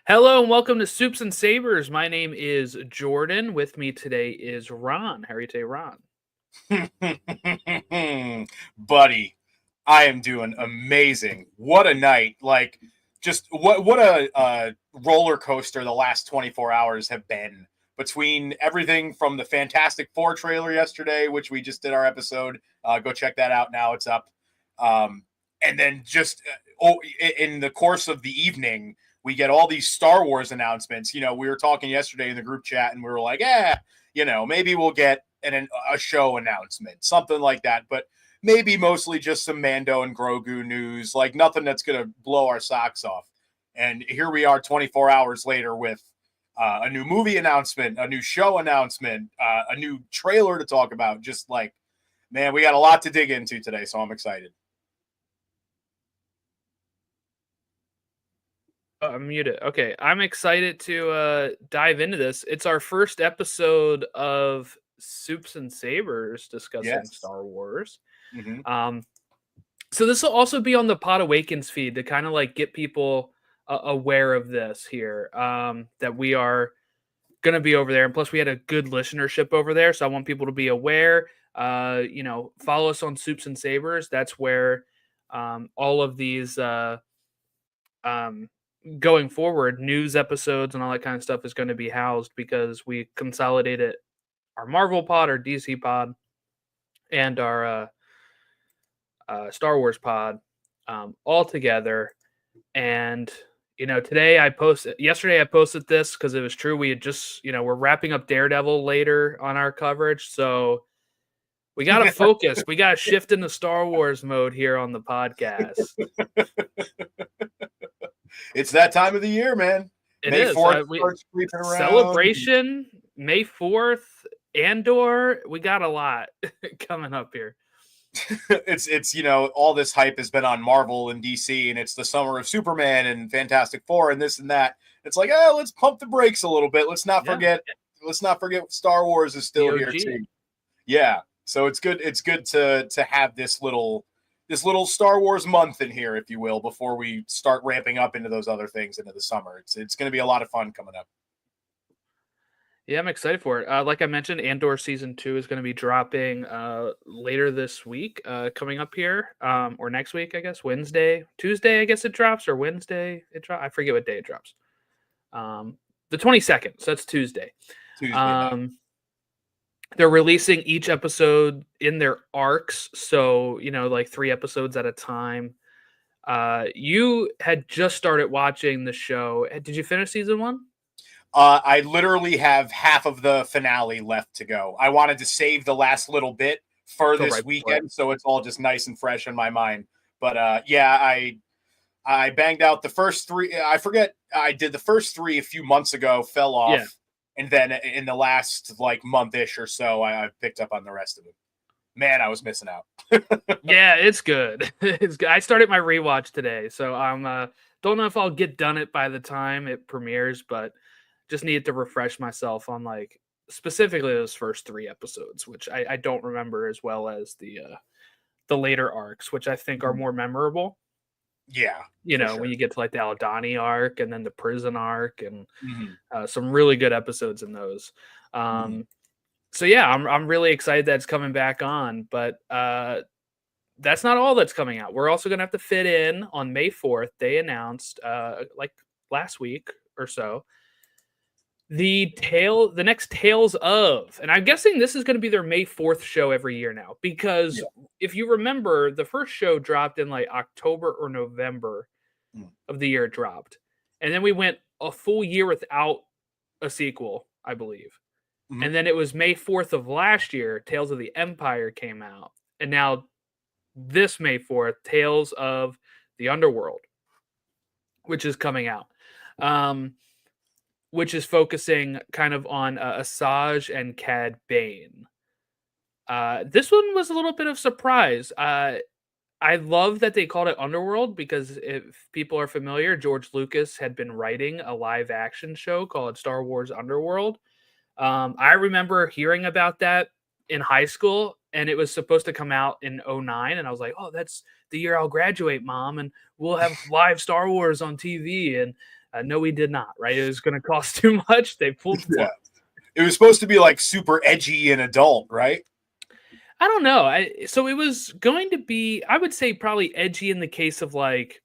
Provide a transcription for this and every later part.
Hello and welcome to Soups and Sabers. My name is Jordan. With me today is Ron. How are you today, Ron? Buddy, I am doing amazing. What a night. Just what a roller coaster the last 24 hours have been, between everything from the Fantastic Four trailer yesterday, which we just did our episode. Go check that out now. It's up. And then in the course of the evening, we get all these Star Wars announcements. We were talking yesterday in the group chat and we were like, maybe we'll get a show announcement, something like that. But maybe mostly just some Mando and Grogu news, like nothing that's going to blow our socks off. And here we are 24 hours later with a new movie announcement, a new show announcement, a new trailer to talk about. Just like, man, we got a lot to dig into today, so I'm excited. I'm muted. Okay, I'm excited to dive into this. It's our first episode of Soups and Sabers discussing Yes. Star Wars. Mm-hmm. So this will also be on the Pod Awakens feed to kind of like get people aware of this here, that we are going to be over there. And plus, we had a good listenership over there, so I want people to be aware. Follow us on Soups and Sabers. That's where all of these going forward, news episodes and all that kind of stuff is going to be housed, because we consolidated our Marvel pod, our DC pod, and our Star Wars pod all together. And yesterday I posted this because it was true. We had just, we're wrapping up Daredevil later on our coverage, so we got to focus. We got to shift into Star Wars mode here on the podcast. It's that time of the year, man. It May is. 4th starts creeping around. Celebration, May 4th, Andor. We got a lot coming up here. It's all this hype has been on Marvel and DC, and it's the summer of Superman and Fantastic Four and this and that. It's like, let's pump the brakes a little bit. Let's not forget Star Wars is still here too. Yeah. So it's good to have this little Star Wars month in here, if you will, before we start ramping up into those other things into the summer. It's going to be a lot of fun coming up. Yeah, I'm excited for it. Like I mentioned, Andor Season 2 is going to be dropping later this week, coming up here, or next week, I guess, Tuesday, I guess it drops, or Wednesday it drops. I forget what day it drops. The 22nd, so that's Tuesday. They're releasing each episode in their arcs, so like 3 episodes at a time. You had just started watching the show. Did you finish season 1? I literally have half of the finale left to go. I wanted to save the last little bit for this weekend, so it's all just nice and fresh in my mind. But I banged out the first 3. I forget, I did the first 3 a few months ago, fell off. Yeah. And then in the last month-ish or so, I picked up on the rest of it. Man, I was missing out. Yeah, it's good. It's good. I started my rewatch today, so I'm don't know if I'll get done it by the time it premieres, but just needed to refresh myself on specifically those first 3 episodes, which I don't remember as well as the later arcs, which I think are more memorable. Yeah, when you get to the Aldani arc and then the prison arc, and some really good episodes in those. So yeah, I'm really excited that it's coming back on, but that's not all that's coming out. We're also gonna have to fit in on May 4th. They announced last week or so the next Tales of, and I'm guessing this is going to be their May 4th show every year now, because if you remember, the first show dropped in October or November of the year it dropped, and then we went a full year without a sequel, I believe. And then it was May 4th of last year, Tales of the Empire came out, and now this May 4th, Tales of the Underworld, which is coming out. Which is focusing kind of on Asajj and Cad Bane. This one was a little bit of surprise. I love that they called it Underworld, because if people are familiar, George Lucas had been writing a live action show called Star Wars Underworld. I remember hearing about that in high school, and it was supposed to come out in 2009, and I was like, oh, that's the year I'll graduate, Mom, and we'll have live Star Wars on TV. And No, we did not. Right? It was going to cost too much. They pulled the plug. It was supposed to be like super edgy and adult, right? I don't know. So it was going to be, I would say, probably edgy in the case of like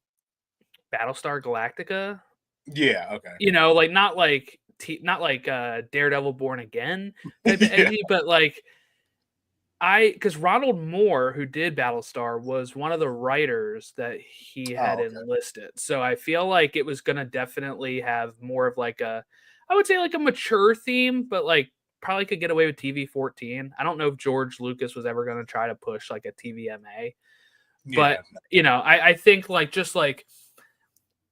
Battlestar Galactica. Yeah. Okay. You know, like not like Daredevil Born Again type of edgy, but like because Ronald Moore, who did Battlestar, was one of the writers that he had enlisted. So I feel like it was going to definitely have more of like I would say like a mature theme, but like probably could get away with TV-14. I don't know if George Lucas was ever going to try to push like a TVMA, but I think like just like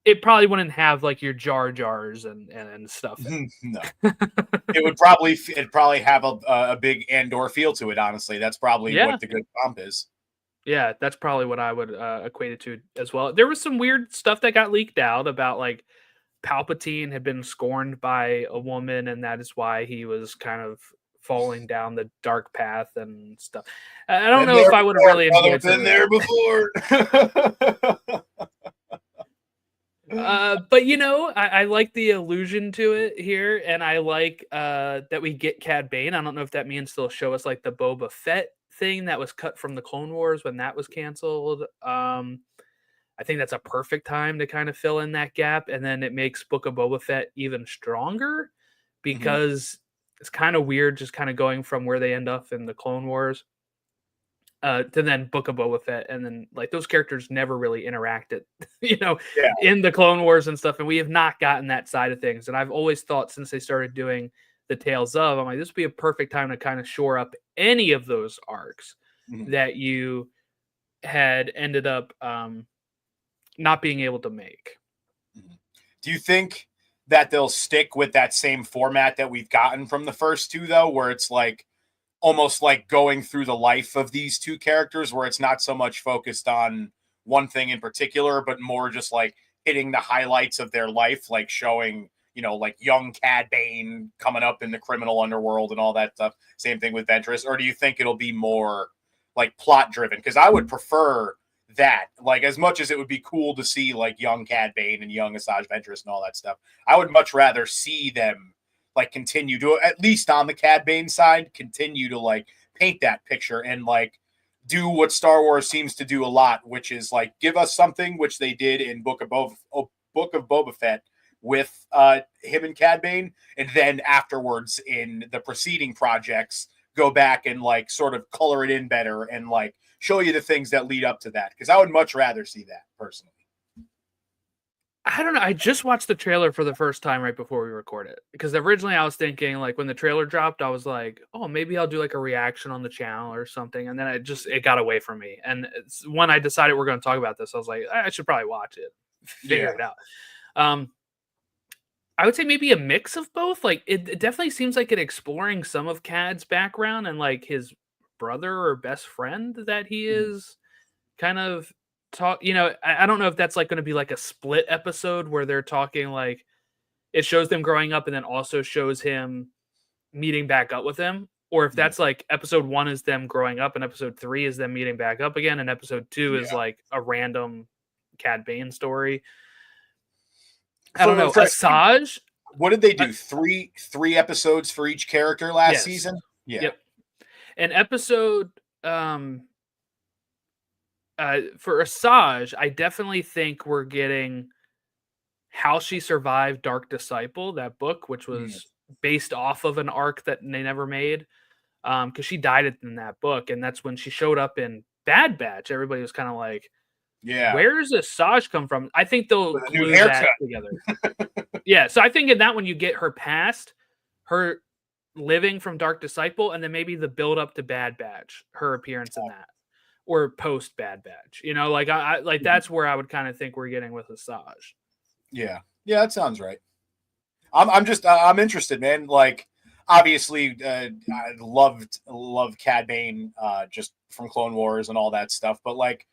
it probably wouldn't have like your Jar Jars and stuff. No, it'd probably have a big Andor feel to it. Honestly, that's probably what the good comp is. Yeah, that's probably what I would equate it to as well. There was some weird stuff that got leaked out about like Palpatine had been scorned by a woman, and that is why he was kind of falling down the dark path and stuff. I don't know if I would have really enjoyed been there before. But you know, I like the allusion to it here, and I like that we get Cad Bane. I don't know if that means they'll show us like the Boba Fett thing that was cut from the Clone Wars when that was canceled. I think that's a perfect time to kind of fill in that gap, and then it makes Book of Boba Fett even stronger because it's kind of weird just kind of going from where they end up in the Clone Wars to then Book of Boba Fett, and then like those characters never really interacted, in the Clone Wars and stuff, and we have not gotten that side of things. And I've always thought since they started doing the Tales of, I'm like, this would be a perfect time to kind of shore up any of those arcs that you had ended up not being able to make. Do you think that they'll stick with that same format that we've gotten from the first two, though, where it's like almost like going through the life of these two characters, where it's not so much focused on one thing in particular, but more just like hitting the highlights of their life, like showing, like young Cad Bane coming up in the criminal underworld and all that stuff. Same thing with Ventress. Or do you think it'll be more like plot driven? Because I would prefer that, like, as much as it would be cool to see like young Cad Bane and young Asajj Ventress and all that stuff, I would much rather see them like continue to, at least on the Cad Bane side, continue to like paint that picture and like do what Star Wars seems to do a lot, which is like give us something, which they did in Book of Boba Fett with him and Cad Bane, and then afterwards in the preceding projects go back and like sort of color it in better and like show you the things that lead up to that, because I would much rather see that personally. I don't know. I just watched the trailer for the first time right before we recorded, because originally I was thinking like when the trailer dropped, I was like, oh, maybe I'll do like a reaction on the channel or something. And then it got away from me. And when I decided we're going to talk about this, I was like, I should probably watch it, figure it out. I would say maybe a mix of both. Like it definitely seems like it exploring some of Cad's background and like his brother or best friend that he is kind of talk. I don't know if that's like going to be like a split episode where they're talking like it shows them growing up and then also shows him meeting back up with him, or if that's like episode 1 is them growing up and episode 3 is them meeting back up again and episode 2 is like a random Cad Bane story. I don't know. Asajj. What did they do? Three episodes for each character last season? Yeah. Yep. An episode for Asajj, I definitely think we're getting how she survived Dark Disciple, that book, which was based off of an arc that they never made. Because she died in that book, and that's when she showed up in Bad Batch. Everybody was kind of like, where's Asajj come from? I think they'll glue that together. So I think in that one you get her past, her living from Dark Disciple, and then maybe the build up to Bad Batch, her appearance in that, or post Bad Batch. Like I like that's where I would kind of think we're getting with Asajj. Yeah, that sounds right. I'm interested, man. Like obviously, I love Cad Bane just from Clone Wars and all that stuff, but like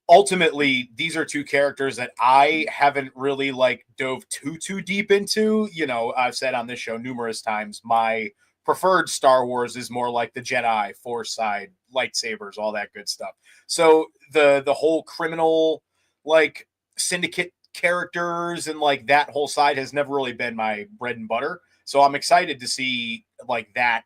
ultimately these are two characters that I haven't really like dove too deep into. I've said on this show numerous times my preferred Star Wars is more like the Jedi, Force side, lightsabers, all that good stuff. So the whole criminal like syndicate characters and like that whole side has never really been my bread and butter. So I'm excited to see like that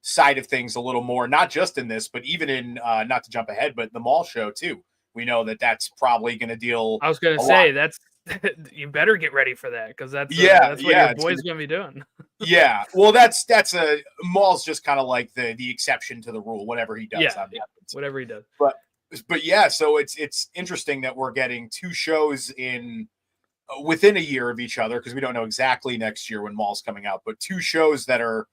side of things a little more, not just in this, but even in not to jump ahead, but the Maul show too. We know that that's probably going to deal. I was going to say that's you better get ready for that because that's what your boy's going to be doing. Yeah, well, that's a Maul's just kind of like the exception to the rule. Whatever he does, whatever he does. But yeah, so it's interesting that we're getting two shows in within a year of each other because we don't know exactly next year when Maul's coming out, but two shows that are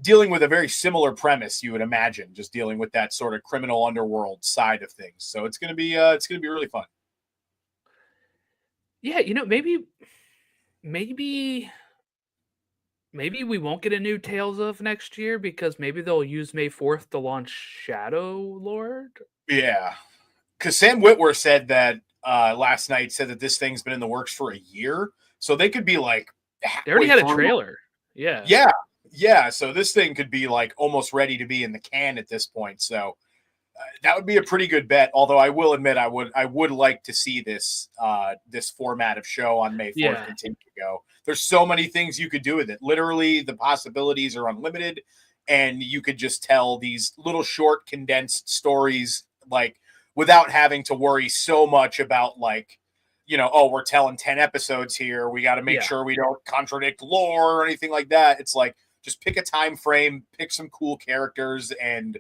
dealing with a very similar premise. You would imagine just dealing with that sort of criminal underworld side of things. So it's gonna be really fun. Yeah, maybe we won't get a new Tales of next year because maybe they'll use May 4th to launch Shadow Lord. Yeah, because Sam Witwer said that last night, said that this thing's been in the works for a year, so they could be like they already had a trailer. Yeah. So this thing could be like almost ready to be in the can at this point. So that would be a pretty good bet. Although I will admit, I would like to see this this format of show on May 4th continue to go. There's so many things you could do with it. Literally, the possibilities are unlimited, and you could just tell these little short, condensed stories like without having to worry so much about like, oh, we're telling 10 episodes here. We got to make sure we don't contradict lore or anything like that. It's like just pick a time frame, pick some cool characters, and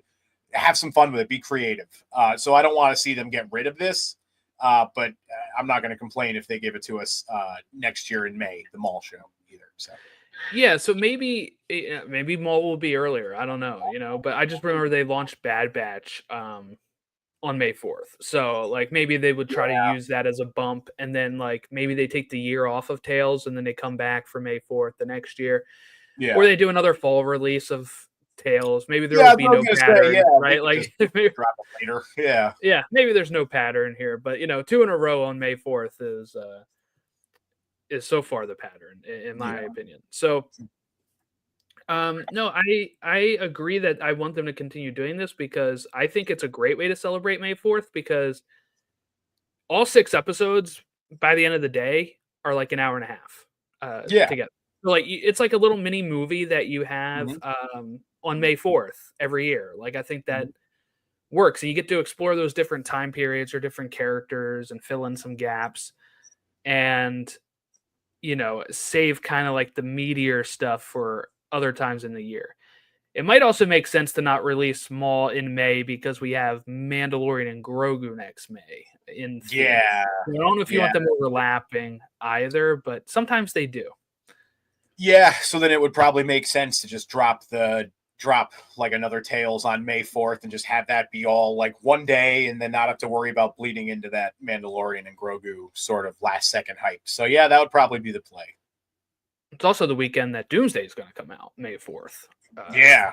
have some fun with it. Be creative. So I don't want to see them get rid of this, but I'm not going to complain if they give it to us next year in May, the Maul show either. So yeah, so maybe Maul will be earlier. I don't know, but I just remember they launched Bad Batch on May 4th. So like maybe they would try to use that as a bump, and then like maybe they take the year off of Tales and then they come back for May 4th the next year. Yeah. Or they do another fall release of Tales. Maybe there will be no pattern, right? Like maybe, drop it later. Yeah, maybe there's no pattern here, but 2 in a row on May 4th is so far the pattern in my opinion. So no, I agree that I want them to continue doing this because I think it's a great way to celebrate May 4th because all 6 episodes by the end of the day are like an hour and a half together. So like it's like a little mini movie that you have on May 4th every year. Like I think that works. And you get to explore those different time periods or different characters and fill in some gaps and save kind of like the meatier stuff for other times in the year. It might also make sense to not release Maul in May because we have Mandalorian and Grogu next May. I don't know if you want them overlapping either, but sometimes they do. Yeah, so then it would probably make sense to just drop like another Tales on May 4th and just have that be all like one day and then not have to worry about bleeding into that Mandalorian and Grogu sort of last second hype. So yeah, that would probably be the play. It's also the weekend that Doomsday is going to come out, May 4th.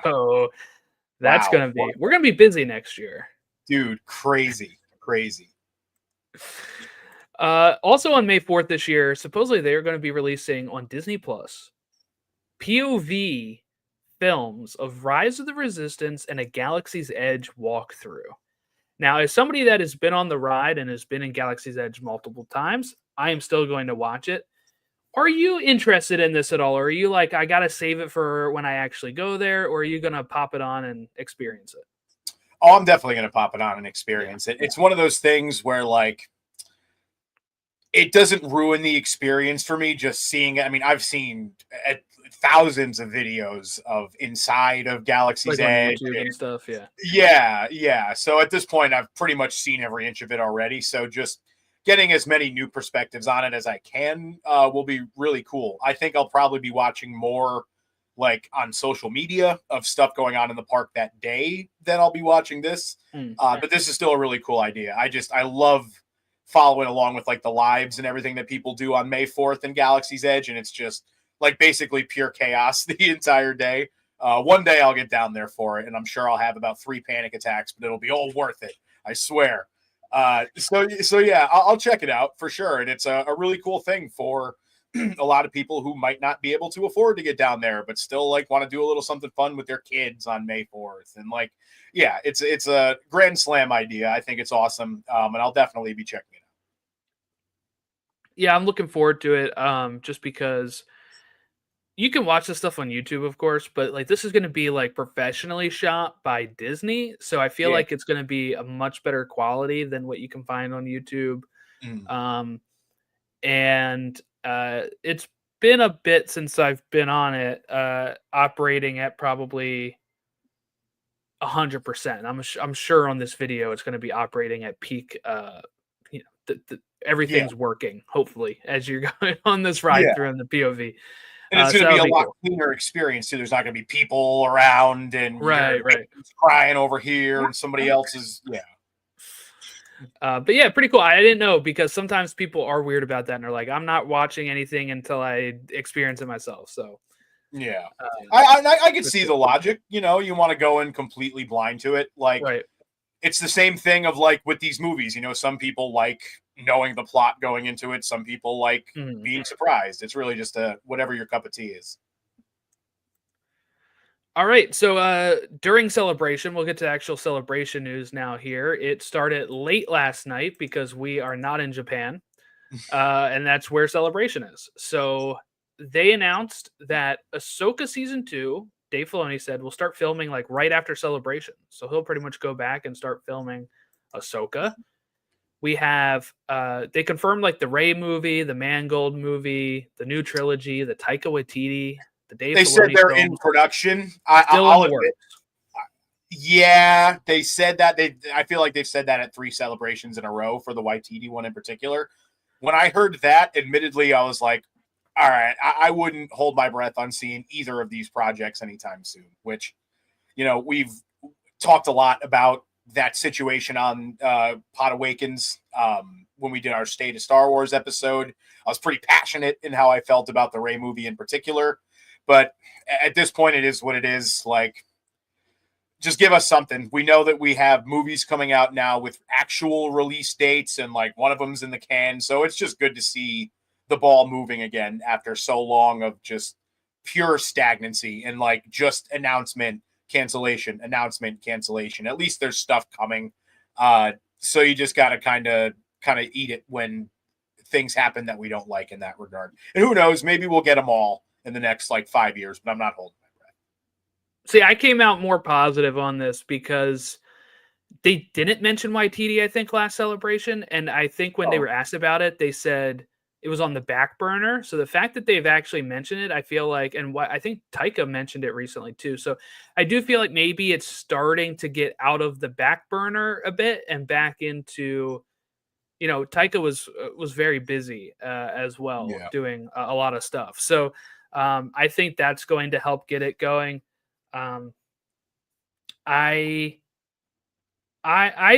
So that's going to be, we're going to be busy next year. Dude, crazy. Also on May 4th this year, supposedly they're going to be releasing on Disney Plus POV films of Rise of the Resistance and a Galaxy's Edge walkthrough. Now, as somebody that has been on the ride and has been in Galaxy's Edge multiple times, I am still going to watch it. Are you interested in this at all? Or are you like, I got to save it for when I actually go there? Or are you going to pop it on and experience it? Oh, I'm definitely going to pop it on and experience it. It's one of those things where like, it doesn't ruin the experience for me just seeing it. I mean, I've seen thousands of videos of inside of Galaxy's Edge and stuff. Yeah. So at this point, I've pretty much seen every inch of it already. So just getting as many new perspectives on it as I can will be really cool. I think I'll probably be watching more like on social media of stuff going on in the park that day than I'll be watching this. But this is still a really cool idea. I love following along with like the lives and everything that people do on May 4th in Galaxy's Edge. And it's just like basically pure chaos the entire day. One day I'll get down there for it, and I'm sure I'll have about 3 panic attacks, but it'll be all worth it. I swear. So yeah, I'll check it out for sure. And it's a really cool thing for a lot of people who might not be able to afford to get down there, but still like want to do a little something fun with their kids on May 4th. And like, yeah, it's a grand slam idea. I think it's awesome. And I'll definitely be checking it Yeah, I'm looking forward to it. Just because you can watch this stuff on YouTube, of course, but like this is going to be like professionally shot by Disney, so I feel Yeah. like it's going to be a much better quality than what you can find on YouTube. Mm. Um, and it's been a bit since I've been on it, operating at probably 100%. I'm sure on this video it's going to be operating at peak. Yeah. Everything's working. Hopefully, as you're going on this ride Yeah. through in the POV. And it's So going to be that'll a be lot cool. cleaner experience too. There's not going to be people around, and you're Right, right. crying over here, and somebody else is But yeah, pretty cool. I didn't know because sometimes people are weird about that and they're like, I'm not watching anything until I experience it myself. So yeah. uh, I could see cool. the logic. You know, you want to go in completely blind to it. Like Right. it's the same thing of like with these movies. You know, some people like knowing the plot going into it. Some people like being surprised. It's really just whatever your cup of tea is. All right. So during celebration, we'll get to actual celebration news now here. It started late last night because we are not in Japan. And that's where celebration is. So they announced that Ahsoka season 2, Dave Filoni said, will start filming like right after celebration. So he'll pretty much go back and start filming Ahsoka. We have they confirmed like the Rey movie, the Mangold movie, the new trilogy, the Taika Waititi, the Dave They said Filoni they're in films, production. still in I'll the admit. works. Yeah, they said that. I feel like they've said that at 3 celebrations in a row for the Waititi one in particular. When I heard that, admittedly, I was like, all right, I wouldn't hold my breath on seeing either of these projects anytime soon, which, you know, we've talked a lot about that situation on Pod Awakens when we did our State of Star Wars episode. I was pretty passionate in how I felt about the Rey movie in particular. But at this point, it is what it is. Like, just give us something. We know that we have movies coming out now with actual release dates, and like one of them's in the can. So it's just good to see the ball moving again after so long of just pure stagnancy and like just announcement, cancellation, announcement, cancellation. At least there's stuff coming. So you just got to kind of eat it when things happen that we don't like in that regard. And who knows, maybe we'll get them all in the next like 5 years, but I'm not holding my breath. See, I came out more positive on this because they didn't mention Waititi, I think, last celebration. And I think when they were asked about it, they said it was on the back burner. So the fact that they've actually mentioned it, I feel like, and I think Taika mentioned it recently too. So I do feel like maybe it's starting to get out of the back burner a bit and back into, you know, Taika was very busy as well, doing a lot of stuff. So I think that's going to help get it going. I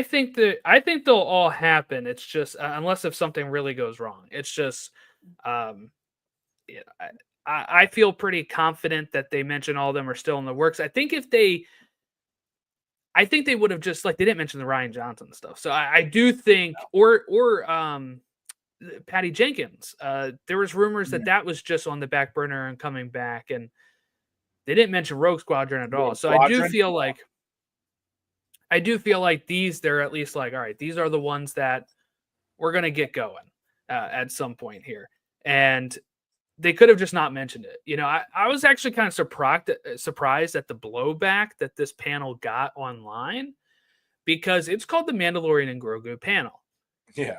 think they'll all happen. It's just unless if something really goes wrong. It's just yeah, I feel pretty confident that they mentioned all of them are still in the works. I think they would have just like they didn't mention the Ryan Johnson stuff. So I do think or Patty Jenkins. There was rumors that was just on the back burner and coming back, and they didn't mention Rogue Squadron at all. So I do feel like these, they're at least like, all right, these are the ones that we're going to get going at some point here. And they could have just not mentioned it. You know, I was actually kind of surprised at the blowback that this panel got online because it's called the Mandalorian and Grogu panel. Yeah.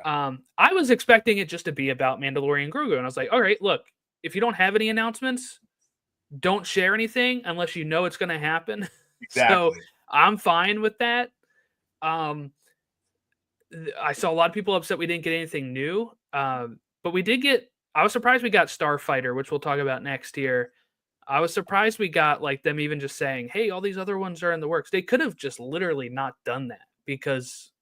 I was expecting it just to be about Mandalorian and Grogu. And I was like, all right, look, if you don't have any announcements, don't share anything unless you know it's going to happen. Exactly. So I'm fine with that. I saw a lot of people upset we didn't get anything new, but we did get. I was surprised we got Starfighter, which we'll talk about next year. I was surprised we got like them even just saying, "Hey, all these other ones are in the works." They could have just literally not done that because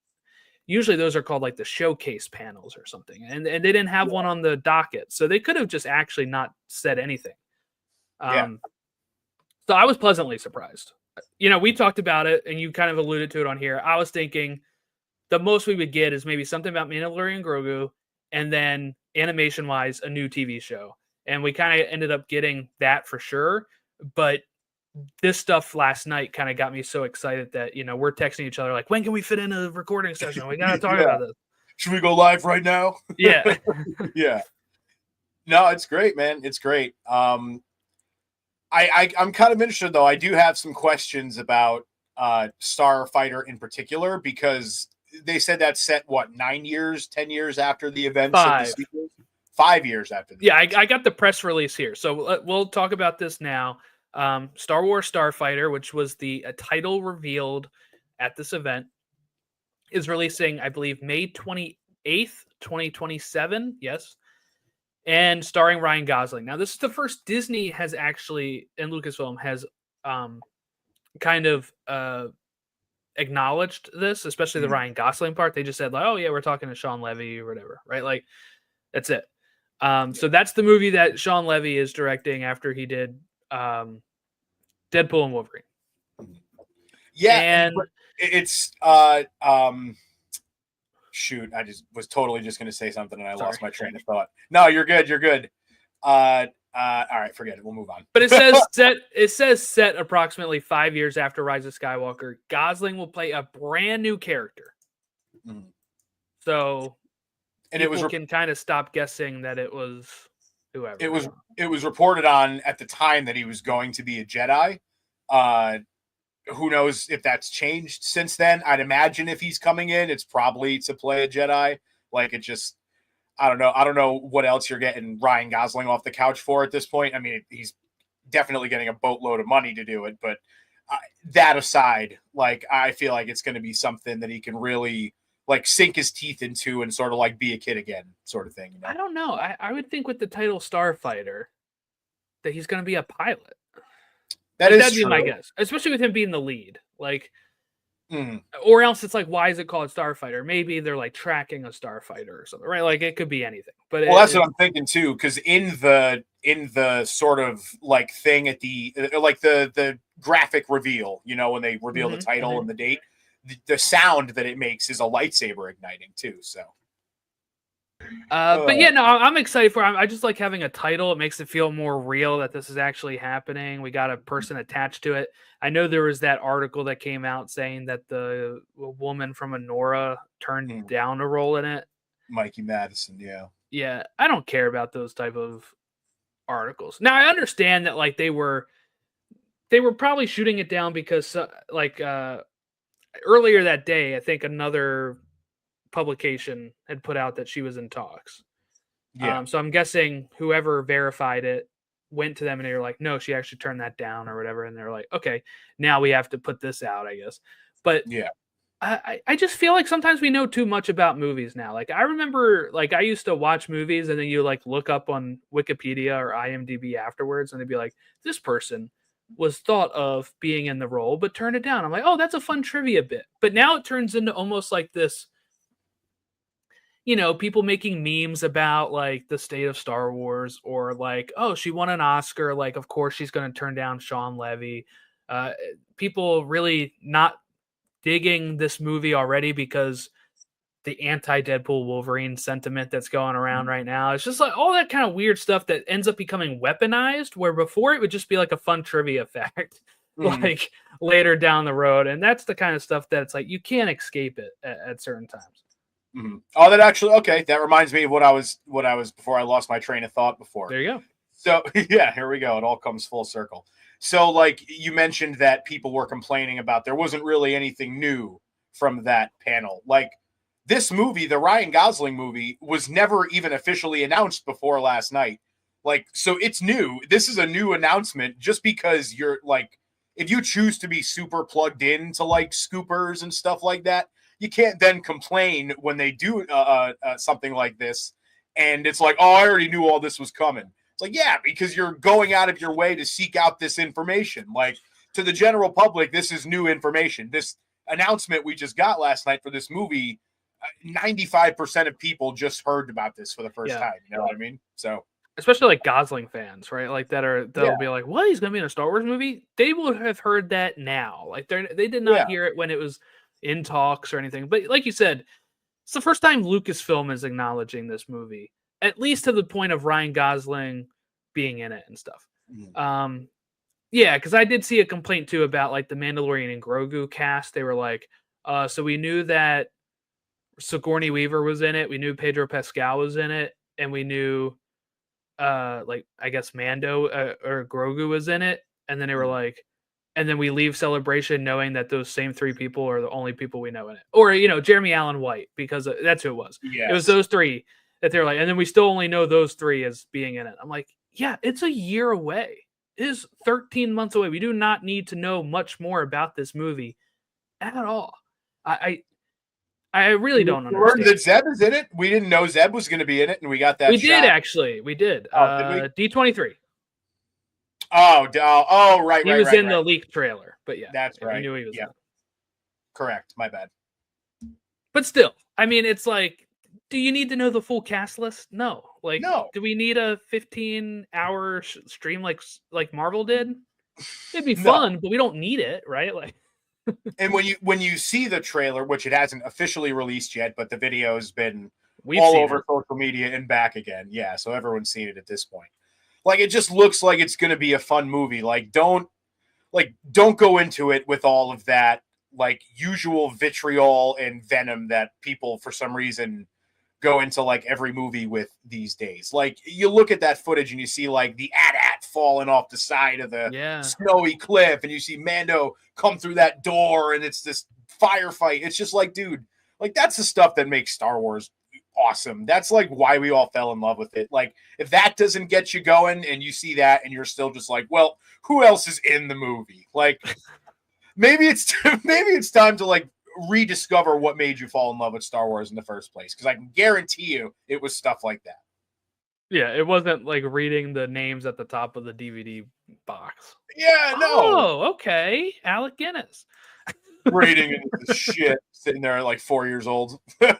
usually those are called like the showcase panels or something, and they didn't have one on the docket, so they could have just actually not said anything. So I was pleasantly surprised. You know, we talked about it, and you kind of alluded to it on here. I was thinking the most we would get is maybe something about Mandalorian and Grogu, and then animation-wise, a new TV show. And we kind of ended up getting that for sure. But this stuff last night kind of got me so excited that, you know, we're texting each other like, when can we fit in a recording session? We got to talk about this. Should we go live right now? Yeah. Yeah. No, it's great, man. It's great. I'm kind of interested though. I do have some questions about Starfighter in particular because they said that's set 9 years, 10 years after the events of the 5. sequels. 5 years after the Yeah, events. I got the press release here, so we'll talk about this now. Star Wars Starfighter, which was the title revealed at this event, is releasing, I believe, May 28th, 2027. Yes. And starring Ryan Gosling. Now, this is the first Disney has actually, and Lucasfilm has kind of acknowledged this, especially the Ryan Gosling part. They just said, like, oh, yeah, we're talking to Sean Levy or whatever, right? Like, that's it. So that's the movie that Sean Levy is directing after he did Deadpool and Wolverine. Yeah, and it's shoot, I just was totally just going to say something and I lost my train of thought. No, you're good. You're good. All right, forget it. We'll move on. But it says set approximately 5 years after Rise of Skywalker. Gosling will play a brand new character. So and people can kind of stop guessing that it was whoever. It was reported on at the time that he was going to be a Jedi. Who knows if that's changed since then? I'd imagine if he's coming in, it's probably to play a Jedi. Like it just, I don't know. I don't know what else you're getting Ryan Gosling off the couch for at this point. I mean, he's definitely getting a boatload of money to do it. But that aside, like I feel like it's going to be something that he can really like sink his teeth into and sort of like be a kid again, sort of thing. You know? I don't know. I would think with the title Starfighter that he's going to be a pilot. That'd be my guess, especially with him being the lead. Like, or else it's like, why is it called Starfighter? Maybe they're like tracking a starfighter or something, right? Like it could be anything. But that's what I'm thinking too, because in the sort of like thing at the like the graphic reveal, you know, when they reveal the title and the date, the sound that it makes is a lightsaber igniting too. So. But yeah, no, I'm excited for it. I just like having a title. It makes it feel more real that this is actually happening. We got a person attached to it. I know there was that article that came out saying that the woman from Anora turned down a role in it. Mikey Madison, yeah. Yeah, I don't care about those type of articles. Now, I understand that like they were probably shooting it down because earlier that day, I think another publication had put out that she was in talks. Yeah. So I'm guessing whoever verified it went to them and they were like, no, she actually turned that down or whatever. And they're like, okay, now we have to put this out, I guess. But yeah, I just feel like sometimes we know too much about movies now. Like I remember like I used to watch movies and then you like look up on Wikipedia or IMDb afterwards and they'd be like, this person was thought of being in the role, but turned it down. I'm like, oh, that's a fun trivia bit. But now it turns into almost like this, you know, people making memes about like the state of Star Wars or like, oh, she won an Oscar. Like, of course she's going to turn down Sean Levy. People really not digging this movie already because the anti-Deadpool Wolverine sentiment that's going around right now. It's just like all that kind of weird stuff that ends up becoming weaponized where before it would just be like a fun trivia fact, like later down the road. And that's the kind of stuff that's like, you can't escape it at certain times. Oh, that actually okay. That reminds me of what I was before I lost my train of thought before. There you go. So yeah, here we go. It all comes full circle. So like you mentioned that people were complaining about there wasn't really anything new from that panel. Like this movie, the Ryan Gosling movie, was never even officially announced before last night. Like so, it's new. This is a new announcement just because you're like, if you choose to be super plugged in to like scoopers and stuff like that. You can't then complain when they do something like this. And it's like, oh, I already knew all this was coming. It's like, yeah, because you're going out of your way to seek out this information. Like to the general public, this is new information. This announcement we just got last night for this movie, 95% of people just heard about this for the first time. You know what I mean? So especially like Gosling fans, right? Like they'll be like, what? He's going to be in a Star Wars movie? They will have heard that now. Like they did not hear it when it was in talks or anything. But like you said, it's the first time Lucasfilm is acknowledging this movie, at least to the point of Ryan Gosling being in it and stuff. Yeah, because I did see a complaint too about like the Mandalorian and Grogu cast. They were like, so we knew that Sigourney Weaver was in it. We knew Pedro Pascal was in it, and we knew, like, I guess Mando or Grogu was in it. And then they were like, and then we leave Celebration knowing that those same three people are the only people we know in it, or Jeremy Allen White, because that's who it was. Yes. It was those three that they're like, and then we still only know those three as being in it. I'm like, yeah, it's a year away. It is 13 months away. We do not need to know much more about this movie at all. I really don't understand. That Zeb is in it. We didn't know Zeb was going to be in it, and we got that. We did actually. We did. Oh, did we? D23. Oh, right. He was in the leaked trailer, but yeah, that's right. I knew he was. Yeah, correct. My bad. But still, I mean, it's like, do you need to know the full cast list? No. Like, no. Do we need a 15-hour stream like Marvel did? It'd be fun, but we don't need it, right? Like. And when you see the trailer, which it hasn't officially released yet, but the video has been all over social media and back again. Yeah, so everyone's seen it at this point. Like, it just looks like it's going to be a fun movie. Like, don't go into it with all of that like usual vitriol and venom that people for some reason go into like every movie with these days. Like, you look at that footage and you see like the AT-AT falling off the side of the snowy cliff, and you see Mando come through that door, and it's this firefight. It's just like, dude, like, that's the stuff that makes Star Wars awesome. That's like why we all fell in love with it. Like, if that doesn't get you going and you see that and you're still just like, well, who else is in the movie? Like, maybe it's time to like rediscover what made you fall in love with Star Wars in the first place, because I can guarantee you it was stuff like that. Yeah, it wasn't like reading the names at the top of the DVD box. Yeah, no. Oh, okay. Alec Guinness. Reading into the shit, sitting there at like 4 years old. But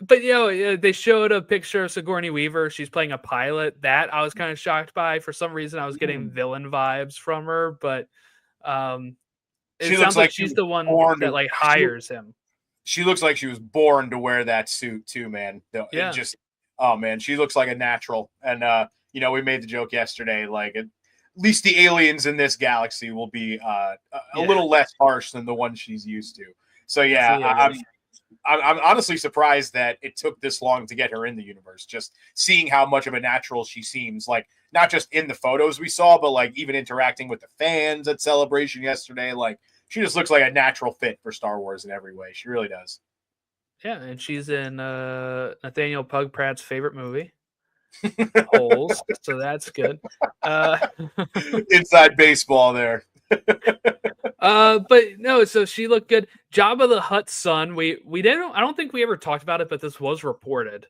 they showed a picture of Sigourney Weaver. She's playing a pilot. That I was kind of shocked by. For some reason, I was getting villain vibes from her, but it sounds like she's the one that like hires him. She looks like she was born to wear that suit too, man. Yeah. It just, oh man, she looks like a natural. And we made the joke yesterday, like at least the aliens in this galaxy will be a little less harsh than the one she's used to. So yeah, I'm honestly surprised that it took this long to get her in the universe. Just seeing how much of a natural she seems, like not just in the photos we saw, but like even interacting with the fans at Celebration yesterday. Like, she just looks like a natural fit for Star Wars in every way. She really does. Yeah, and she's in Nathaniel Pugpratt's favorite movie, Holes. So that's good. Inside baseball there. But no, so she looked good. Jabba the Hutt's son. I don't think we ever talked about it, but this was reported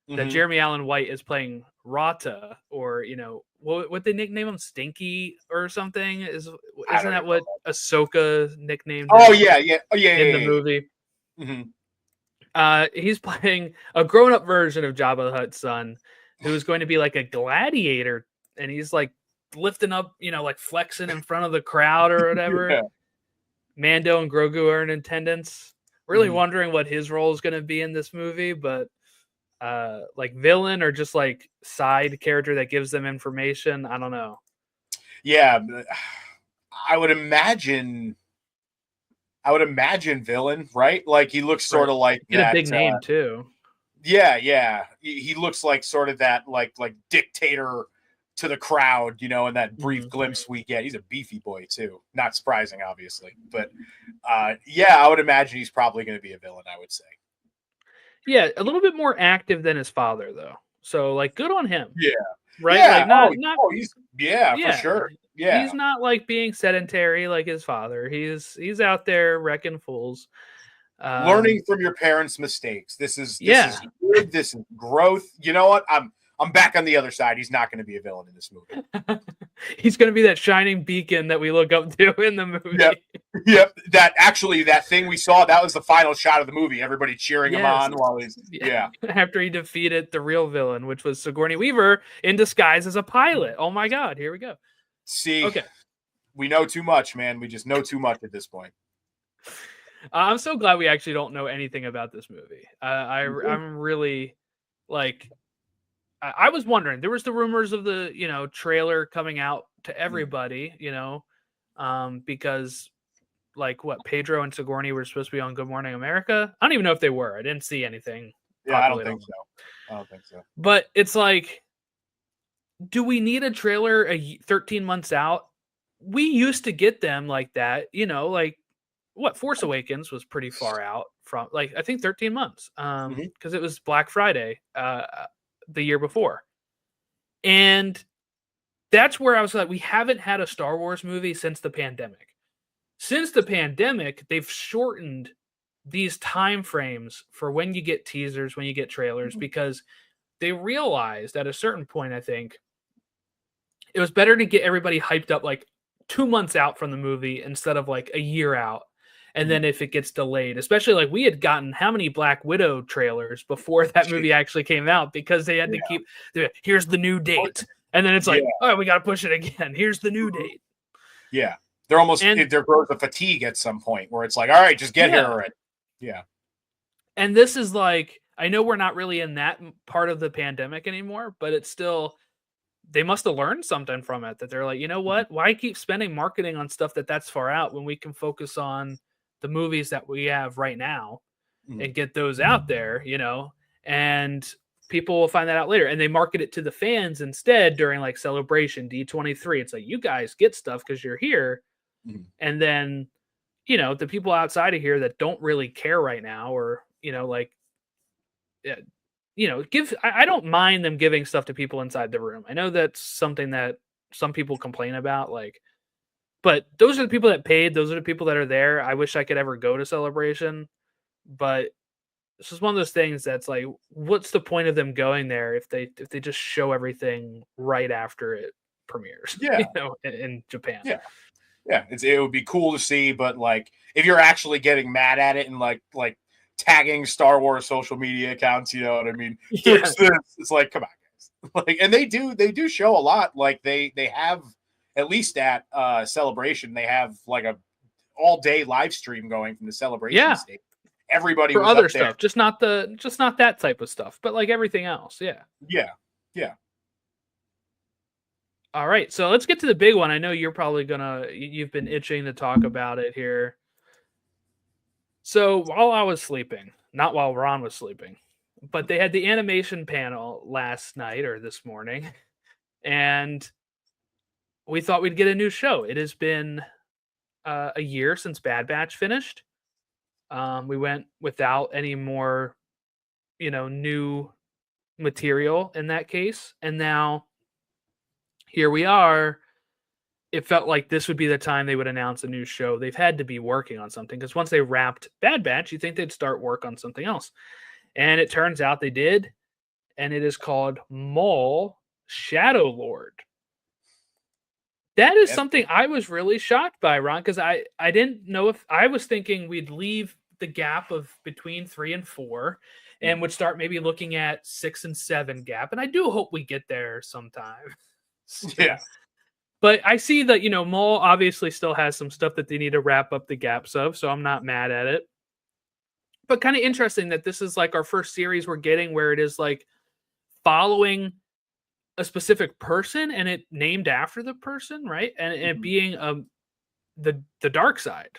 that Jeremy Allen White is playing Rata, or what they nickname him, Stinky or something. Isn't that what Ahsoka nicknamed him? Oh yeah, in the movie. He's playing a grown-up version of Jabba the Hutt's son, who is going to be like a gladiator, and he's like lifting up, like flexing in front of the crowd or whatever. Yeah. Mando and Grogu are in attendance. Really wondering what his role is going to be in this movie, but like villain or just like side character that gives them information, I don't know. Yeah, I would imagine villain, right? Like, he looks sort of like that, a big name too. Yeah. He looks like sort of that like dictator to the crowd, in that brief glimpse we get. He's a beefy boy too. Not surprising, obviously, but I would imagine he's probably going to be a villain, I would say. Yeah, a little bit more active than his father, though. So, like, good on him. Yeah. Right? Yeah. Like, he's for sure. Yeah. He's not like being sedentary like his father. He's out there wrecking fools. Learning from your parents' mistakes. This is good. This is growth. You know what? I'm back on the other side. He's not going to be a villain in this movie. He's going to be that shining beacon that we look up to in the movie. Yep. That thing we saw, that was the final shot of the movie. Everybody cheering him on while he's after he defeated the real villain, which was Sigourney Weaver in disguise as a pilot. Oh my God, here we go. See, okay, we know too much, man. We just know too much at this point. I'm so glad we actually don't know anything about this movie. I'm really like. I was wondering, there was the rumors of the, trailer coming out to everybody, because like what Pedro and Sigourney were supposed to be on Good Morning America. I don't even know if they were. I didn't see anything. Yeah, I don't think so. I don't think so. But it's like, do we need a trailer 13 months out? We used to get them like that, you know, like what Force Awakens was pretty far out from, like, I think 13 months, because it was Black Friday the year before. And that's where I was like, we haven't had a Star Wars movie since the pandemic. Since the pandemic, they've shortened these time frames for when you get teasers, when you get trailers, because they realized at a certain point, I think, it was better to get everybody hyped up like 2 months out from the movie instead of like a year out. And then if it gets delayed, especially like we had gotten how many Black Widow trailers before that movie actually came out, because they had to keep, here's the new date. And then it's like, oh, we got to push it again. Here's the new date. Yeah. They're almost, there grows a fatigue at some point where it's like, all right, just get here already. Yeah. And this is like, I know we're not really in that part of the pandemic anymore, but it's still, they must have learned something from it, that they're like, you know what? Why keep spending marketing on stuff that's far out when we can focus on the movies that we have right now and get those out there, you know, and people will find that out later. And they market it to the fans instead during like Celebration, D23. It's like, you guys get stuff because you're here. And then, you know, the people outside of here that don't really care right now, or, you know, like, you know, I don't mind them giving stuff to people inside the room. I know that's something that some people complain about, like, but those are the people that paid. Those are the people that are there. I wish I could ever go to Celebration, but this is one of those things that's like, what's the point of them going there if they just show everything right after it premieres? Yeah, you know, in Japan. Yeah, it would be cool to see, but like, if you're actually getting mad at it and like tagging Star Wars social media accounts, you know what I mean? Fix this. It's like, come on, guys. Like, and they do show a lot. Like they have, at least at Celebration, they have like a all day live stream going from the Celebration stage. Everybody for was other up there. stuff, just not that type of stuff, but like everything else. Yeah. All right, so let's get to the big one. I know you've been itching to talk about it here. So while I was sleeping, not while Ron was sleeping, but they had the animation panel last night or this morning, and we thought we'd get a new show. It has been a year since Bad Batch finished. We went without any more, you know, new material in that case, and now here we are. It felt like this would be the time they would announce a new show. They've had to be working on something, because once they wrapped Bad Batch, you think they'd start work on something else. And it turns out they did. And it is called Maul Shadow Lord. That is something I was really shocked by, Ron, because I didn't know if I was thinking we'd leave the gap of between 3 and 4 and would start maybe looking at 6 and 7 gap. And I do hope we get there sometime. Yeah. But I see that, you know, Maul obviously still has some stuff that they need to wrap up the gaps of, so I'm not mad at it. But kind of interesting that this is like our first series we're getting where it is like following a specific person and it named after the person, right? And it being the dark side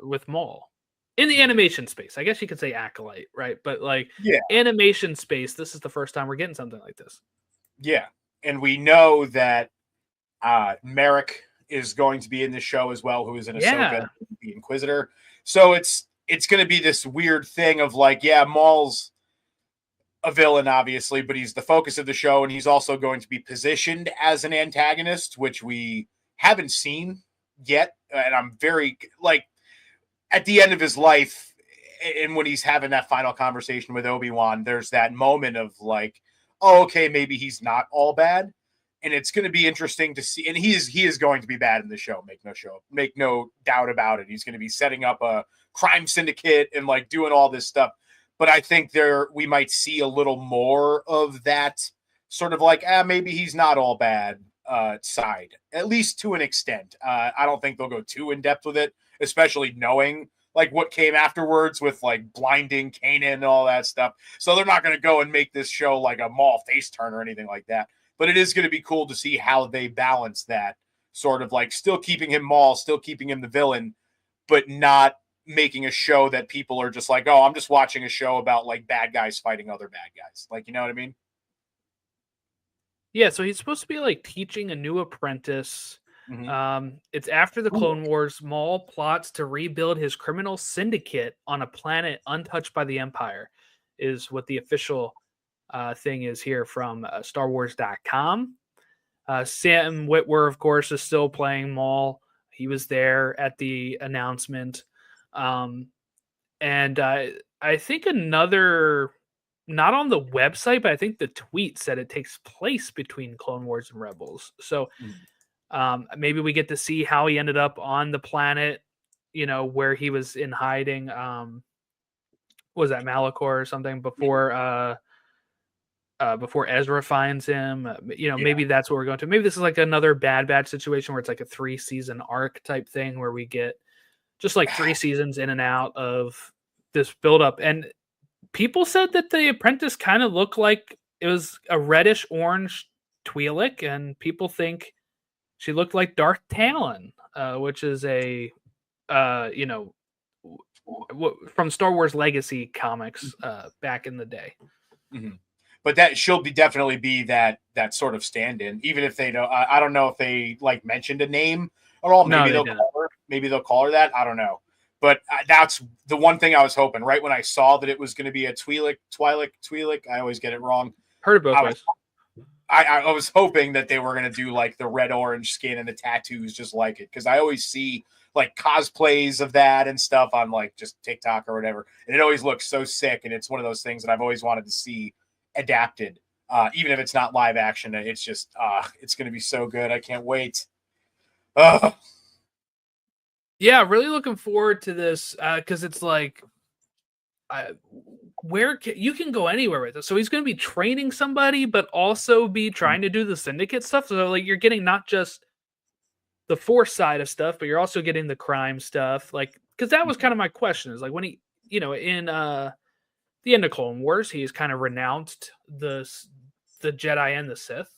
with Maul. In the animation space. I guess you could say acolyte, right? But like animation space, this is the first time we're getting something like this. Yeah. And we know that Merrick is going to be in the show as well, who is an Ahsoka, the Inquisitor. So it's going to be this weird thing of like, Maul's a villain, obviously, but he's the focus of the show, and he's also going to be positioned as an antagonist, which we haven't seen yet. And I'm very, like, at the end of his life, and when he's having that final conversation with Obi-Wan, there's that moment of like, oh, okay, maybe he's not all bad. And it's going to be interesting to see. And he is going to be bad in the show. Make no doubt about it. He's going to be setting up a crime syndicate and like doing all this stuff. But I think we might see a little more of that sort of like, maybe he's not all bad side, at least to an extent. I don't think they'll go too in depth with it, especially knowing like what came afterwards with like blinding Kanan and all that stuff. So they're not going to go and make this show like a Maul face turn or anything like that. But it is going to be cool to see how they balance that sort of like still keeping him Maul, still keeping him the villain, but not making a show that people are just like, oh, I'm just watching a show about like bad guys fighting other bad guys. Like, you know what I mean? Yeah, so he's supposed to be like teaching a new apprentice. It's after the Clone Wars. Maul plots to rebuild his criminal syndicate on a planet untouched by the Empire, is what the official thing is here from StarWars.com. Sam Witwer, of course, is still playing Maul. He was there at the announcement. And I think another, not on the website, but I think the tweet said it takes place between Clone Wars and Rebels. So maybe we get to see how he ended up on the planet, you know, where he was in hiding. Was that Malachor or something before Ezra finds him? You know, maybe that's what we're going to. Maybe this is like another Bad Batch situation where it's like a 3-season arc type thing where we get just like 3 seasons in and out of this buildup. And people said that the apprentice kind of looked like it was a reddish orange Twi'lek, and people think she looked like Darth Talon, which is a you know, from Star Wars Legacy comics back in the day. But that she'll definitely be that sort of stand-in, even if they don't. I don't know if they like mentioned a name at all. Maybe they'll call her that. I don't know. But that's the one thing I was hoping. Right when I saw that it was going to be a Twi'lek. I always get it wrong. Heard it both ways. I was hoping that they were going to do like the red orange skin and the tattoos just like it, because I always see like cosplays of that and stuff on like just TikTok or whatever, and it always looks so sick. And it's one of those things that I've always wanted to see adapted, even if it's not live action. It's just it's going to be so good. I can't wait. Yeah, really looking forward to this because it's like you can go anywhere with this. So he's going to be training somebody, but also be trying to do the syndicate stuff. So like you're getting not just the Force side of stuff, but you're also getting the crime stuff. Like, because that was kind of my question, is like when he, you know, in the end of Clone Wars, he's kind of renounced the Jedi and the Sith.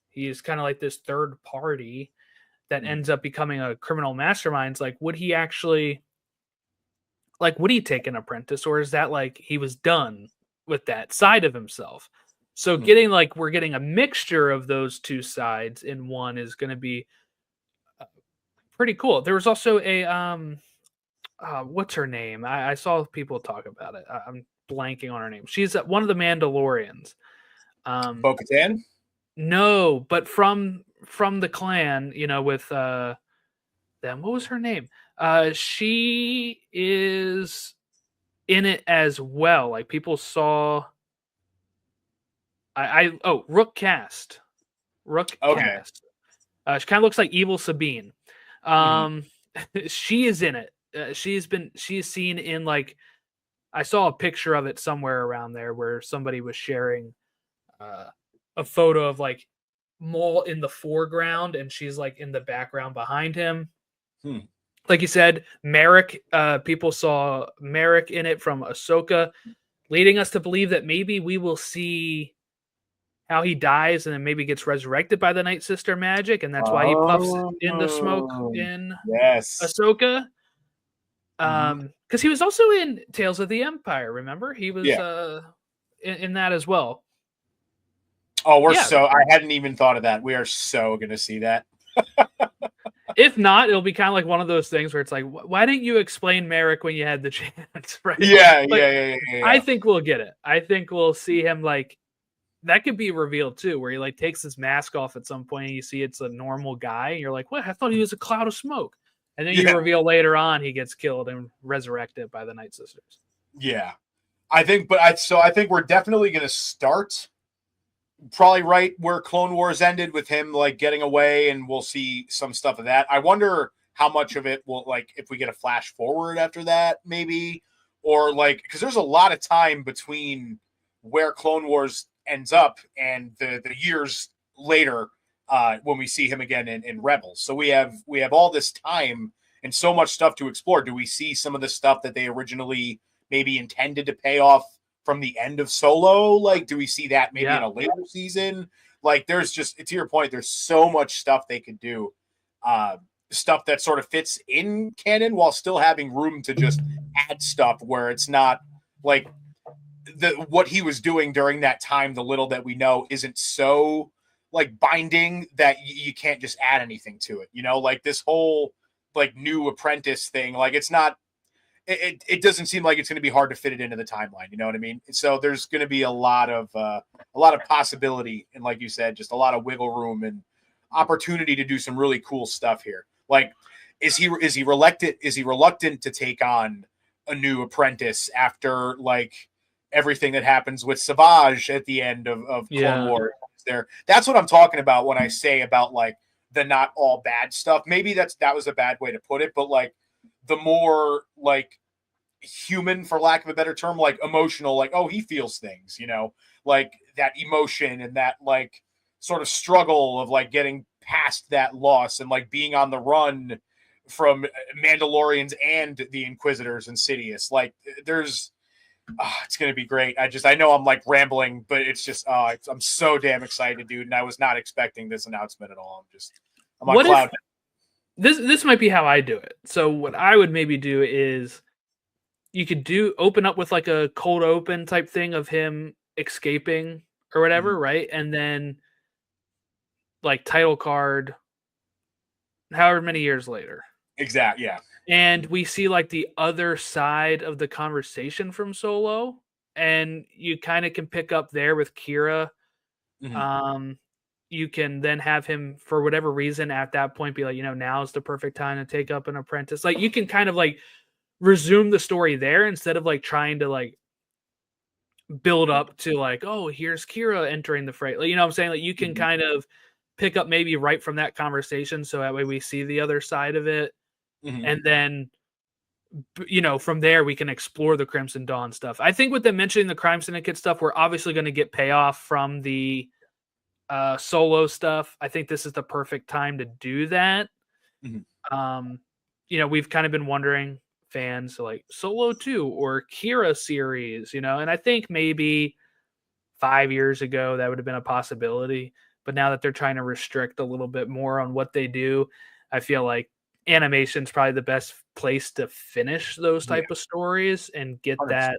He's kind of like this third party that ends up becoming a criminal mastermind. Like, would he actually, like, would he take an apprentice, or is that like he was done with that side of himself? So getting like, we're getting a mixture of those two sides in one is going to be pretty cool. There was also a what's her name? I saw people talk about it. I'm blanking on her name. She's one of the Mandalorians. Bo-Katan? No, but from the clan, you know, with them. What was her name? She is in it as well. Like people saw. Rook Cast. Cast. She kind of looks like Evil Sabine. She is in it. She's seen in like, I saw a picture of it somewhere around there where somebody was sharing a photo of like Maul in the foreground and she's like in the background behind him. Like you said, Merrick, people saw Merrick in it from Ahsoka, leading us to believe that maybe we will see how he dies and then maybe gets resurrected by the Night Sister magic, and that's why he puffs in the smoke in Ahsoka. Because he was also in Tales of the Empire, remember? He was in that as well. Oh, I hadn't even thought of that. We are so going to see that. If not, it'll be kind of like one of those things where it's like, why didn't you explain Merrick when you had the chance? Right? Yeah. I think we'll get it. I think we'll see him like, that could be revealed too, where he like takes his mask off at some point and you see it's a normal guy. And you're like, what? I thought he was a cloud of smoke. And then you reveal later on he gets killed and resurrected by the Night Sisters. Yeah. I think we're definitely going to start probably right where Clone Wars ended, with him like getting away, and we'll see some stuff of that. I wonder how much of it will, like, if we get a flash forward after that, maybe, or like, because there's a lot of time between where Clone Wars ends up and the years later when we see him again in Rebels. So we have all this time and so much stuff to explore. Do we see some of the stuff that they originally maybe intended to pay off from the end of Solo? Like, do we see that maybe in a later season? Like, there's just, to your point, there's so much stuff they could do. stuff that sort of fits in canon while still having room to just add stuff where it's not like what he was doing during that time, the little that we know, isn't so like binding that you can't just add anything to it, you know, like this whole like new apprentice thing, like it's not, it doesn't seem like it's going to be hard to fit it into the timeline, you know what I mean? So there's going to be a lot of possibility, and like you said, just a lot of wiggle room and opportunity to do some really cool stuff here. Like, is he reluctant to take on a new apprentice after like everything that happens with Savage at the end of Clone Wars there? That's what I'm talking about when I say about like the not all bad stuff. Maybe that was a bad way to put it, but like the more like human, for lack of a better term, like emotional, like, oh, he feels things, you know, like that emotion and that like sort of struggle of like getting past that loss and like being on the run from Mandalorians and the Inquisitors and Sidious. Like there's, it's going to be great. I know I'm like rambling, but it's just, I'm so damn excited, dude. And I was not expecting this announcement at all. I'm on cloud. This might be how I do it. So what I would maybe do is you could open up with like a cold open type thing of him escaping or whatever, right? And then like title card however many years later. Exactly, yeah. And we see like the other side of the conversation from Solo, and you kind of can pick up there with Kira. You can then have him, for whatever reason, at that point be like, you know, now's the perfect time to take up an apprentice. Like you can kind of like resume the story there instead of like trying to like build up to like, oh, here's Kira entering the fray. Like, you know what I'm saying? Like you can kind of pick up maybe right from that conversation, so that way we see the other side of it. And then, you know, from there we can explore the Crimson Dawn stuff. I think with them mentioning the Crime Syndicate stuff, we're obviously going to get payoff from the Solo stuff. I think this is the perfect time to do that. You know, we've kind of been wondering, fans, like Solo 2 or Kira series, you know, and I think maybe 5 years ago that would have been a possibility. But now that they're trying to restrict a little bit more on what they do, I feel like animation's probably the best place to finish those type of stories and get 100%. That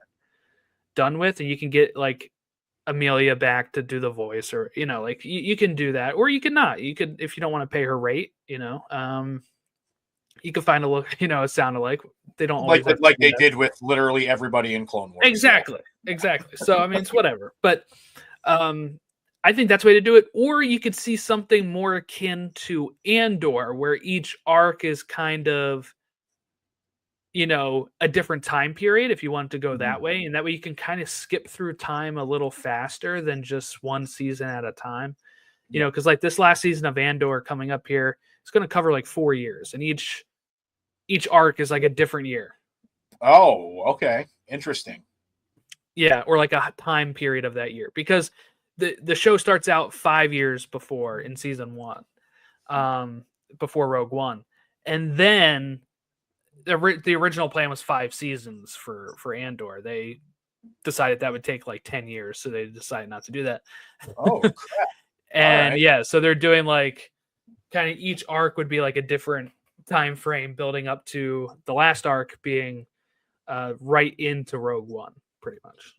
done with. And you can get like Amelia back to do the voice, or, you know, like you can do that, or you can not. You could, if you don't want to pay her rate, you know, you can find a look, you know, it sounded like they don't always like they did with literally everybody in Clone Wars. Exactly. So I mean, it's whatever, but I think that's the way to do it. Or you could see something more akin to Andor, where each arc is kind of, you know, a different time period, if you want to go that way. And that way you can kind of skip through time a little faster than just one season at a time. You know, because like this last season of Andor coming up here, it's going to cover like 4 years, and each arc is like a different year. Oh, okay. Interesting. Yeah, or like a time period of that year, because the show starts out 5 years before in season 1, before Rogue One, and then the original plan was 5 seasons for Andor. They decided that would take like 10 years, so they decided not to do that. Oh, crap. And yeah, so they're doing like kind of each arc would be like a different time frame building up to the last arc being right into Rogue One, pretty much.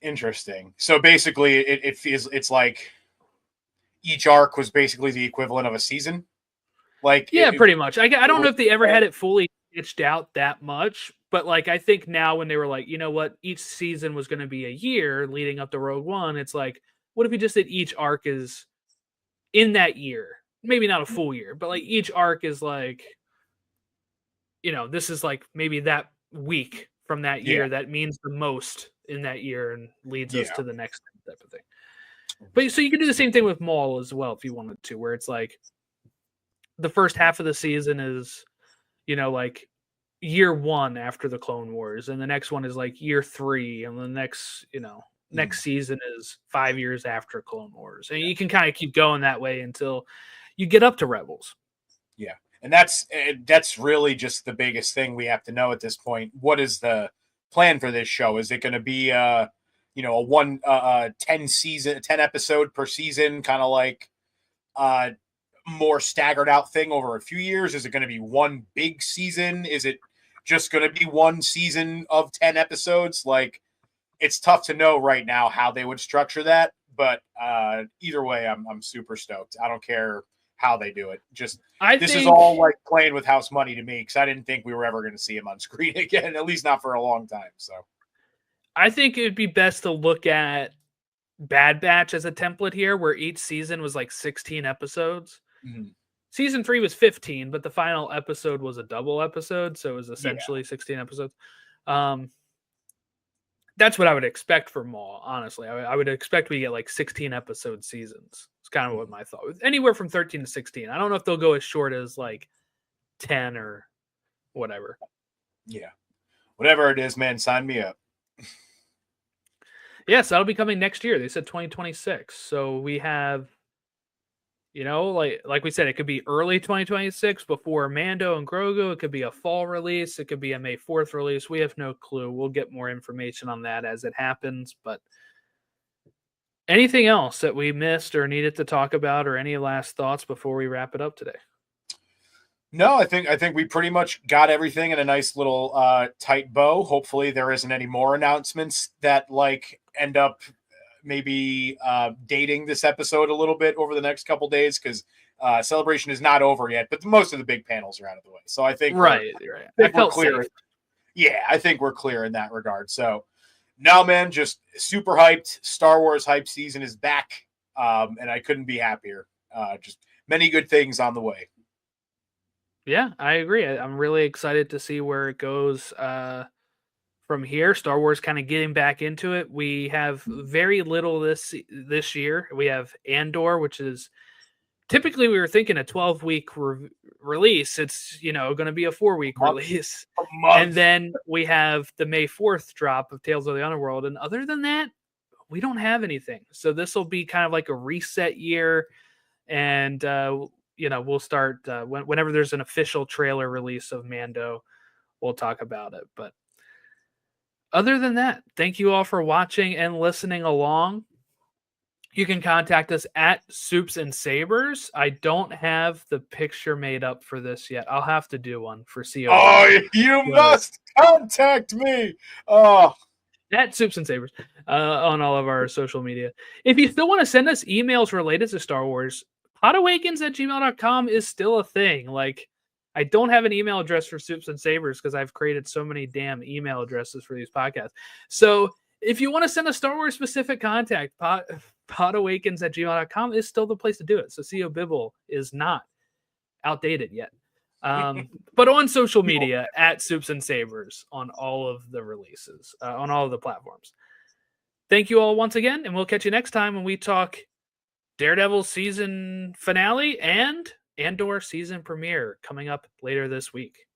Interesting. So basically it feels, it's like each arc was basically the equivalent of a season. Like, yeah, pretty much. I don't know if they ever had it fully stitched out that much, but like I think now when they were like, you know what, each season was going to be a year leading up to Rogue One, it's like, what if we just did each arc is in that year? Maybe not a full year, but like each arc is like, you know, this is like maybe that week from that year that means the most in that year and leads us to the next type of thing. But so you can do the same thing with Maul as well if you wanted to, where it's like the first half of the season is, you know, like year 1 after the Clone Wars, and the next one is like year 3, and the next, you know, next season is 5 years after Clone Wars, and you can kind of keep going that way until you get up to Rebels. Yeah, and that's really just the biggest thing we have to know at this point. What is the plan for this show? Is it going to be you know, a 10 episode per season, kind of like more staggered out thing over a few years? Is it going to be one big season? Is it just going to be one season of 10 episodes? Like, it's tough to know right now how they would structure that. But either way, I'm super stoked. I don't care how they do it. This is all like playing with house money to me, because I didn't think we were ever going to see him on screen again, at least not for a long time. So I think it would be best to look at Bad Batch as a template here, where each season was like 16 episodes. Mm-hmm. Season 3 was 15, but the final episode was a double episode, so it was essentially 16 episodes. That's what I would expect for Maul, honestly. I would expect we get like 16 episode seasons. It's kind of what my thought was. Anywhere from 13 to 16. I don't know if they'll go as short as like 10 or whatever. Yeah. Whatever it is, man, sign me up. Yes, that'll be coming next year. They said 2026. So we have, like we said, it could be early 2026 before Mando and Grogu. It could be a fall release. It could be a May 4th release. We have no clue. We'll get more information on that as it happens. But anything else that we missed or needed to talk about, or any last thoughts before we wrap it up today? No, I think we pretty much got everything in a nice little tight bow. Hopefully there isn't any more announcements that like end up maybe dating this episode a little bit over the next couple days, because Celebration is not over yet, but most of the big panels are out of the way. So I think right. We're clear. Safe. Yeah, I think we're clear in that regard. So now, man, just super hyped. Star Wars hype season is back, and I couldn't be happier. Just many good things on the way. Yeah, I agree. I'm really excited to see where it goes from here. Star Wars kind of getting back into it. We have very little this year. We have Andor, which is typically we were thinking a 12-week release. It's going to be a 4-week release, and then we have the May 4th drop of Tales of the Underworld. And other than that, we don't have anything. So this will be kind of like a reset year, and we'll start whenever there's an official trailer release of Mando, we'll talk about it. But other than that, thank you all for watching and listening along. You can contact us at Soups and Sabers. I don't have the picture made up for this yet. I'll have to do one for CO. Oh, you must contact me. Oh, at Soups and Sabers on all of our social media. If you still want to send us emails related to Star Wars, podawakens@gmail.com is still a thing. Like, I don't have an email address for Soups and Sabers because I've created so many damn email addresses for these podcasts. So if you want to send a Star Wars specific contact, podawakens@gmail.com is still the place to do it. So CO Bibble is not outdated yet. But on social media, at Soups and Sabers on all of the releases, on all of the platforms. Thank you all once again, and we'll catch you next time when we talk Daredevil season finale and Andor season premiere coming up later this week.